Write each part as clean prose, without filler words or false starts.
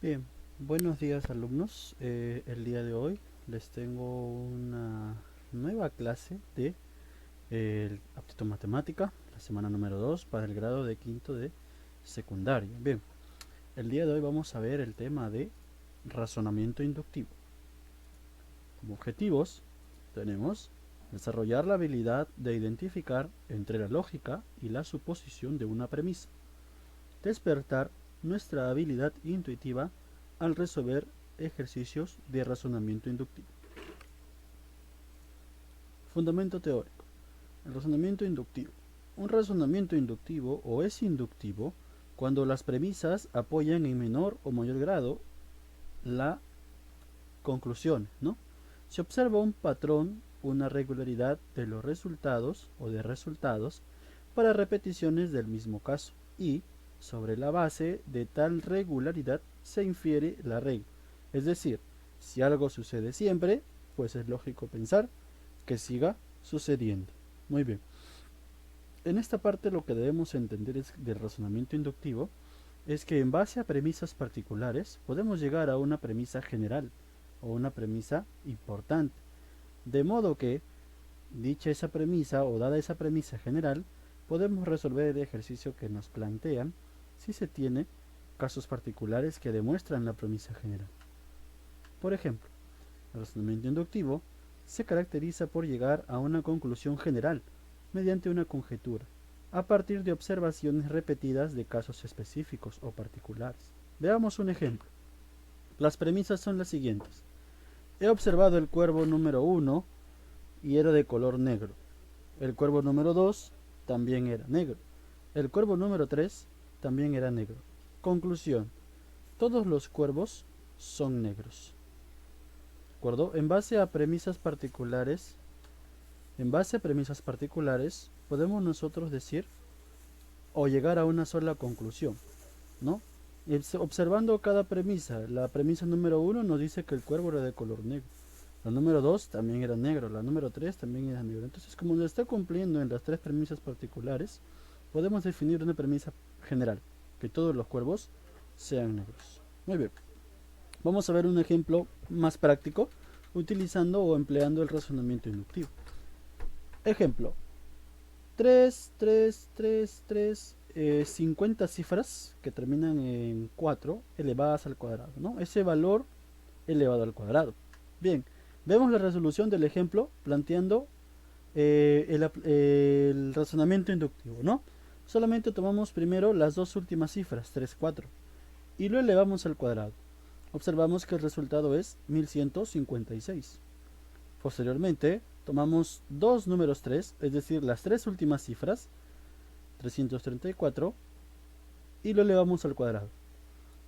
Bien, buenos días alumnos. El día de hoy les tengo una nueva clase de aptitud matemática, la semana número 2 para el grado de quinto de secundaria. Bien, el día de hoy vamos a ver el tema de razonamiento inductivo. Como objetivos tenemos desarrollar la habilidad de identificar entre la lógica y la suposición de una premisa, despertar nuestra habilidad intuitiva al resolver ejercicios de razonamiento inductivo. Fundamento teórico. El razonamiento inductivo. Un razonamiento inductivo o es inductivo cuando las premisas apoyan en menor o mayor grado la conclusión, ¿no? Se observa un patrón, una regularidad de los resultados o de resultados para repeticiones del mismo caso y, sobre la base de tal regularidad, se infiere la regla. Es decir, si algo sucede siempre, pues es lógico pensar que siga sucediendo. Muy bien. En esta parte lo que debemos entender del razonamiento inductivo es que en base a premisas particulares podemos llegar a una premisa general o una premisa importante. De modo que, dicha esa premisa o dada esa premisa general, podemos resolver el ejercicio que nos plantean si se tiene casos particulares que demuestran la premisa general. Por ejemplo, el razonamiento inductivo se caracteriza por llegar a una conclusión general mediante una conjetura, a partir de observaciones repetidas de casos específicos o particulares. Veamos un ejemplo. Las premisas son las siguientes. He observado el cuervo número 1 y era de color negro. El cuervo número 2 también era negro. El cuervo número 3 también era negro. Conclusión. Todos los cuervos son negros. ¿De acuerdo? En base a premisas particulares, podemos nosotros decir o llegar a una sola conclusión, ¿no? Observando cada premisa, la premisa número 1 nos dice que el cuervo era de color negro. La número 2 también era negro, la número 3 también era negro. Entonces, como nos está cumpliendo en las tres premisas particulares, podemos definir una premisa general, que todos los cuervos sean negros. Muy bien, vamos a ver un ejemplo más práctico utilizando o empleando el razonamiento inductivo. Ejemplo, 3 3 3 3 50 cifras que terminan en 4 elevadas al cuadrado, ¿no? Ese valor elevado al cuadrado. Bien, vemos la resolución del ejemplo planteando el razonamiento inductivo, ¿no? Solamente tomamos primero las dos últimas cifras, 3 4, y lo elevamos al cuadrado. Observamos que el resultado es 1156. Posteriormente, tomamos dos números 3, es decir, las tres últimas cifras, 334, y lo elevamos al cuadrado.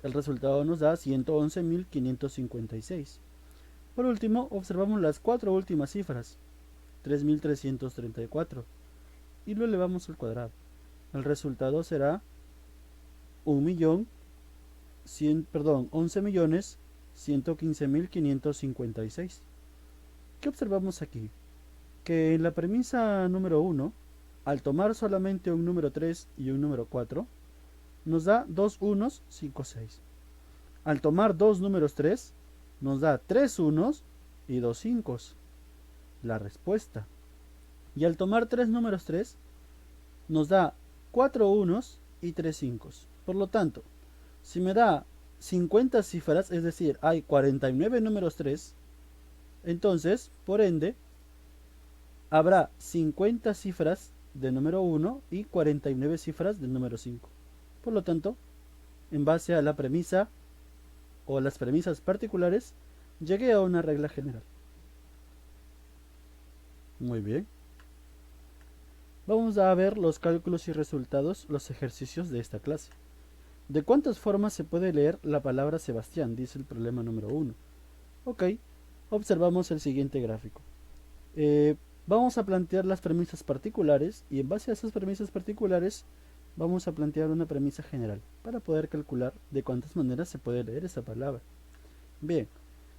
El resultado nos da 111.556. Por último, observamos las cuatro últimas cifras, 3.334, y lo elevamos al cuadrado. El resultado será 11.115.556. ¿Qué observamos aquí? Que en la premisa número 1, al tomar solamente un número 3 y un número 4, nos da dos unos, 5, 6. Al tomar dos números 3, nos da tres unos y dos 5. La respuesta. Y al tomar tres números 3, nos da cuatro unos y tres 5. Por lo tanto, si me da 50 cifras, es decir, hay 49 números 3, entonces, por ende, habrá 50 cifras de número 1 y 49 cifras del número 5. Por lo tanto, en base a la premisa o las premisas particulares, llegué a una regla general. Muy bien. Vamos a ver los cálculos y resultados, los ejercicios de esta clase. ¿De cuántas formas se puede leer la palabra Sebastián? Dice el problema número 1. Ok, observamos el siguiente gráfico. Vamos a plantear las premisas particulares y en base a esas premisas particulares vamos a plantear una premisa general para poder calcular de cuántas maneras se puede leer esa palabra. Bien,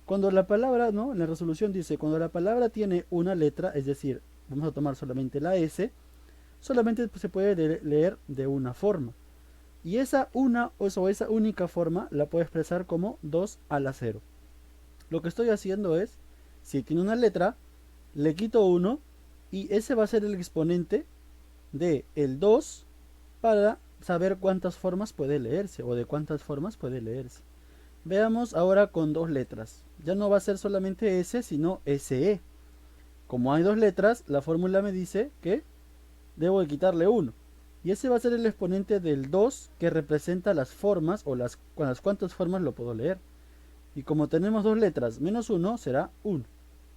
cuando la palabra, ¿no? En la resolución dice, cuando la palabra tiene una letra, es decir, vamos a tomar solamente la S, solamente se puede leer de una forma. Y esa única forma la puedo expresar como 2 a la 0. Lo que estoy haciendo es, si tiene una letra, le quito 1 y ese va a ser el exponente de el 2 para saber cuántas formas puede leerse o de cuántas formas puede leerse. Veamos ahora con dos letras. Ya no va a ser solamente S, sino SE. Como hay dos letras, la fórmula me dice que debo de quitarle 1. Y ese va a ser el exponente del 2 que representa las formas o las cuántas formas lo puedo leer. Y como tenemos dos letras, menos 1 será 1.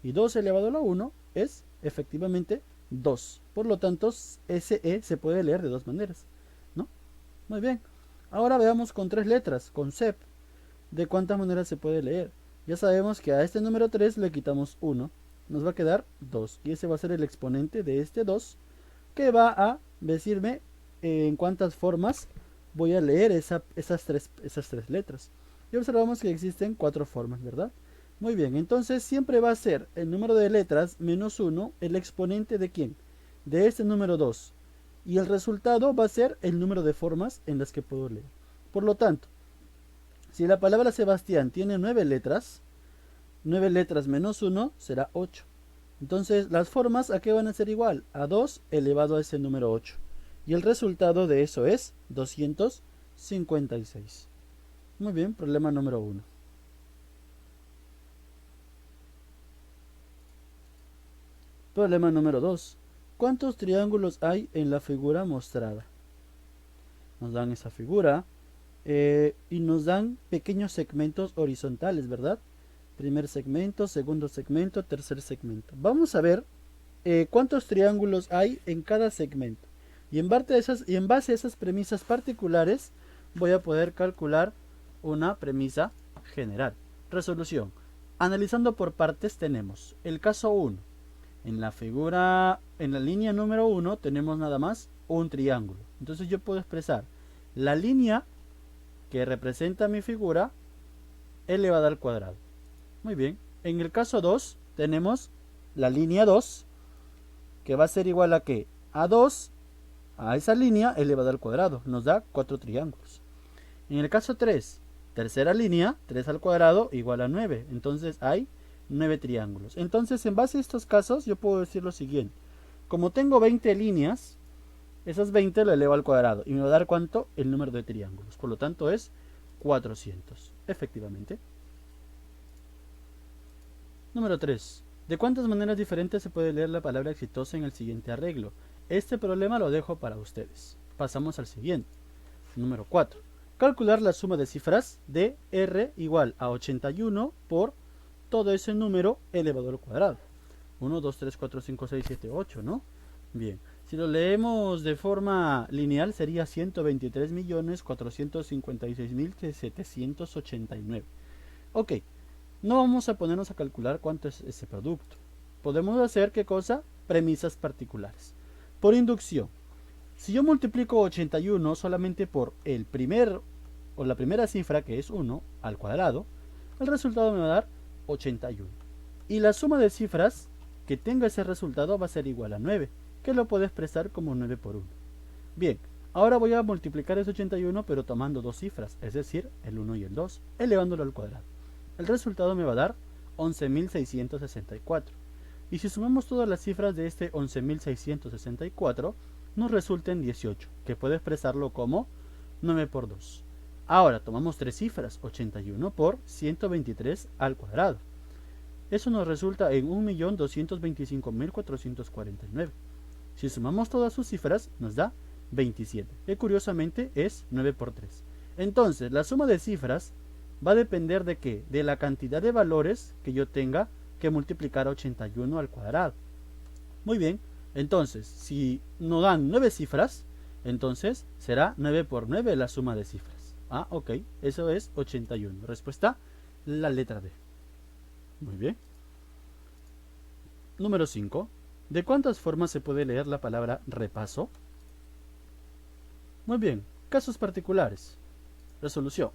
Y 2 elevado a la 1 es efectivamente 2. Por lo tanto, SE se puede leer de dos maneras, ¿no? Muy bien. Ahora veamos con tres letras, con SEP, de cuántas maneras se puede leer. Ya sabemos que a este número 3 le quitamos 1. Nos va a quedar 2. Y ese va a ser el exponente de este 2, que va a decirme en cuántas formas voy a leer esas tres letras. Y observamos que existen 4 formas, ¿verdad? Muy bien, entonces siempre va a ser el número de letras menos 1 el exponente de ¿quién? De este número 2. Y el resultado va a ser el número de formas en las que puedo leer. Por lo tanto, si la palabra Sebastián tiene 9 letras menos 1 será 8. Entonces, las formas ¿a qué van a ser igual? A 2 elevado a ese número 8. Y el resultado de eso es 256. Muy bien, problema número 1. Problema número 2. ¿Cuántos triángulos hay en la figura mostrada? Nos dan esa figura y nos dan pequeños segmentos horizontales, ¿verdad? Primer segmento, segundo segmento, tercer segmento. Vamos a ver cuántos triángulos hay en cada segmento. Y en base a esas premisas particulares voy a poder calcular una premisa general. Resolución. Analizando por partes tenemos el caso 1. En la figura, en la línea número 1 tenemos nada más un triángulo. Entonces yo puedo expresar la línea que representa mi figura elevada al cuadrado. Muy bien. En el caso 2 tenemos la línea 2 que va a ser igual a ¿qué? A 2 a esa línea elevada al cuadrado. Nos da 4 triángulos. En el caso 3, tercera línea, 3 al cuadrado igual a 9. Entonces hay 9 triángulos. Entonces, en base a estos casos, yo puedo decir lo siguiente. Como tengo 20 líneas, esas 20 lo elevo al cuadrado. Y me va a dar ¿cuánto? El número de triángulos. Por lo tanto, es 400. Efectivamente. Número 3. ¿De cuántas maneras diferentes se puede leer la palabra exitosa en el siguiente arreglo? Este problema lo dejo para ustedes. Pasamos al siguiente. Número 4. Calcular la suma de cifras de R igual a 81 por todo ese número elevado al cuadrado. 1, 2, 3, 4, 5, 6, 7, 8, ¿no? Bien, si lo leemos de forma lineal sería 123.456.789. Ok, no vamos a ponernos a calcular cuánto es ese producto. Podemos hacer, ¿qué cosa? Premisas particulares. Por inducción, si yo multiplico 81 solamente por el primer o la primera cifra, que es 1, al cuadrado, el resultado me va a dar 81. Y la suma de cifras que tenga ese resultado va a ser igual a 9, que lo puedo expresar como 9 por 1. Bien, ahora voy a multiplicar ese 81 pero tomando dos cifras, es decir, el 1 y el 2, elevándolo al cuadrado. El resultado me va a dar 11.664. Y si sumamos todas las cifras de este 11.664, nos resulten 18, que puedo expresarlo como 9 por 2. Ahora tomamos tres cifras, 81 por 123 al cuadrado. Eso nos resulta en 1.225.449. Si sumamos todas sus cifras, nos da 27, que curiosamente es 9 por 3. Entonces, la suma de cifras va a depender de ¿qué? De la cantidad de valores que yo tenga que multiplicar a 81 al cuadrado. Muy bien, entonces, si nos dan 9 cifras, entonces será 9 por 9 la suma de cifras. Ah, ok, eso es 81. Respuesta, la letra D. Muy bien. Número 5. ¿De cuántas formas se puede leer la palabra repaso? Muy bien, casos particulares. Resolución.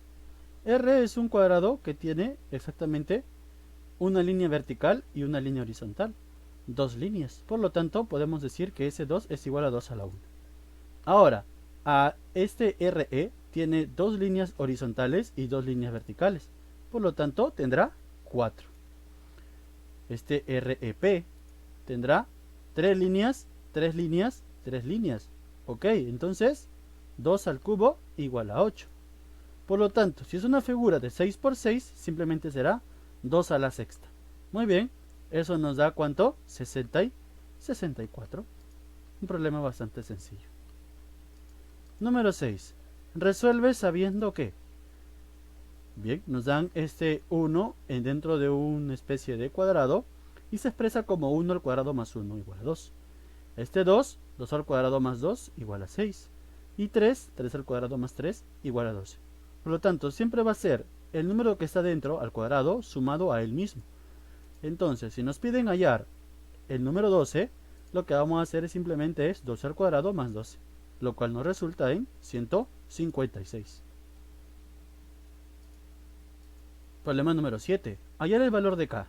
R es un cuadrado que tiene exactamente una línea vertical y una línea horizontal. Dos líneas. Por lo tanto, podemos decir que ese 2 es igual a 2 a la 1. Ahora, a este RE tiene 2 líneas horizontales y 2 líneas verticales. Por lo tanto, tendrá 4. Este REP tendrá 3 líneas, 3 líneas, 3 líneas. Ok, entonces 2 al cubo igual a 8. Por lo tanto, si es una figura de 6 por 6, simplemente será 2 a la sexta. Muy bien, eso nos da ¿cuánto? 60 y 64. Un problema bastante sencillo. Número 6. Resuelve sabiendo que. Bien, nos dan este 1 dentro de una especie de cuadrado y se expresa como 1 al cuadrado más 1 igual a 2. Este 2, 2 al cuadrado más 2 igual a 6. Y 3, 3 al cuadrado más 3 igual a 12. Por lo tanto, siempre va a ser el número que está dentro al cuadrado sumado a él mismo. Entonces, si nos piden hallar el número 12, lo que vamos a hacer simplemente es 12 al cuadrado más 12, lo cual nos resulta en 156. Problema número 7. Hallar el valor de k.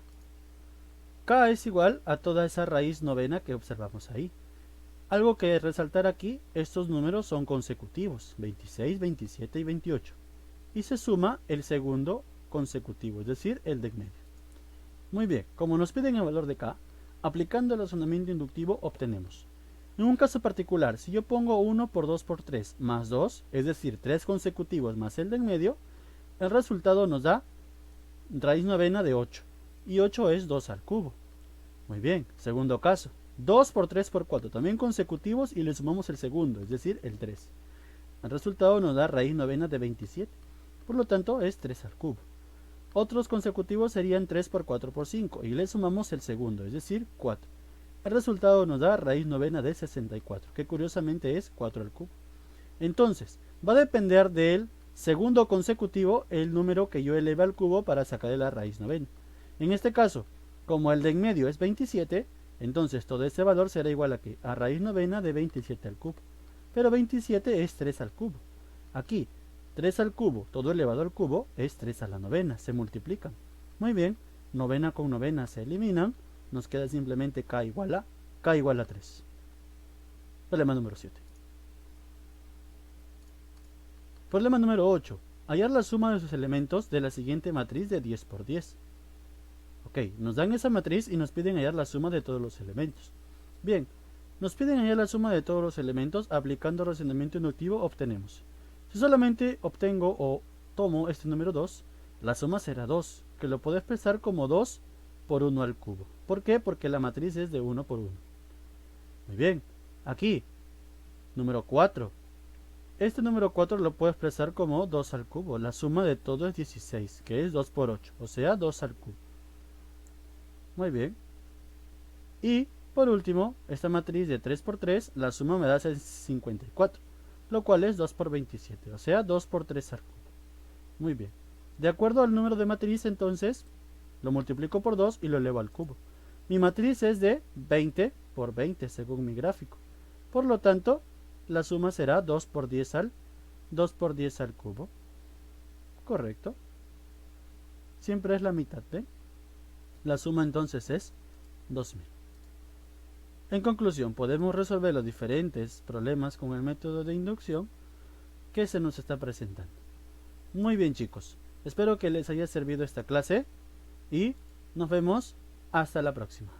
K es igual a toda esa raíz novena que observamos ahí. Algo que resaltar aquí, estos números son consecutivos, 26, 27 y 28. Y se suma el segundo consecutivo, es decir, el de en medio. Muy bien, como nos piden el valor de k, aplicando el razonamiento inductivo obtenemos. En un caso particular, si yo pongo 1 por 2 por 3 más 2, es decir, 3 consecutivos más el de en medio, el resultado nos da raíz novena de 8. Y 8 es 2 al cubo. Muy bien, segundo caso. 2 por 3 por 4, también consecutivos y le sumamos el segundo, es decir, el 3. El resultado nos da raíz novena de 27. Por lo tanto, es 3 al cubo. Otros consecutivos serían 3 por 4 por 5 y le sumamos el segundo, es decir, 4. El resultado nos da raíz novena de 64, que curiosamente es 4 al cubo. Entonces, va a depender del segundo consecutivo el número que yo eleve al cubo para sacarle la raíz novena. En este caso, como el de en medio es 27, entonces todo ese valor será igual a ¿qué? A raíz novena de 27 al cubo. Pero 27 es 3 al cubo. Aquí, 3 al cubo, todo elevado al cubo, es 3 a la novena, se multiplican. Muy bien, novena con novena se eliminan, nos queda simplemente k igual a 3. Problema número 7. Problema número 8. Hallar la suma de sus elementos de la siguiente matriz de 10 por 10. Ok, nos dan esa matriz y nos piden hallar la suma de todos los elementos. Bien, nos piden hallar la suma de todos los elementos. Aplicando razonamiento inductivo obtenemos. Si solamente obtengo o tomo este número 2, la suma será 2, que lo puedo expresar como 2 por 1 al cubo. ¿Por qué? Porque la matriz es de 1 por 1. Muy bien, aquí, número 4. Este número 4 lo puedo expresar como 2 al cubo. La suma de todo es 16, que es 2 por 8, o sea, 2 al cubo. Muy bien. Y, por último, esta matriz de 3 por 3, la suma me da 54, lo cual es 2 por 27, o sea, 2 por 3 al cubo. Muy bien. De acuerdo al número de matriz, entonces, lo multiplico por 2 y lo elevo al cubo. Mi matriz es de 20 por 20, según mi gráfico. Por lo tanto, la suma será 2 por 10 al cubo. Correcto. Siempre es la mitad de. La suma entonces es 2000. En conclusión, podemos resolver los diferentes problemas con el método de inducción que se nos está presentando. Muy bien, chicos. Espero que les haya servido esta clase y nos vemos hasta la próxima.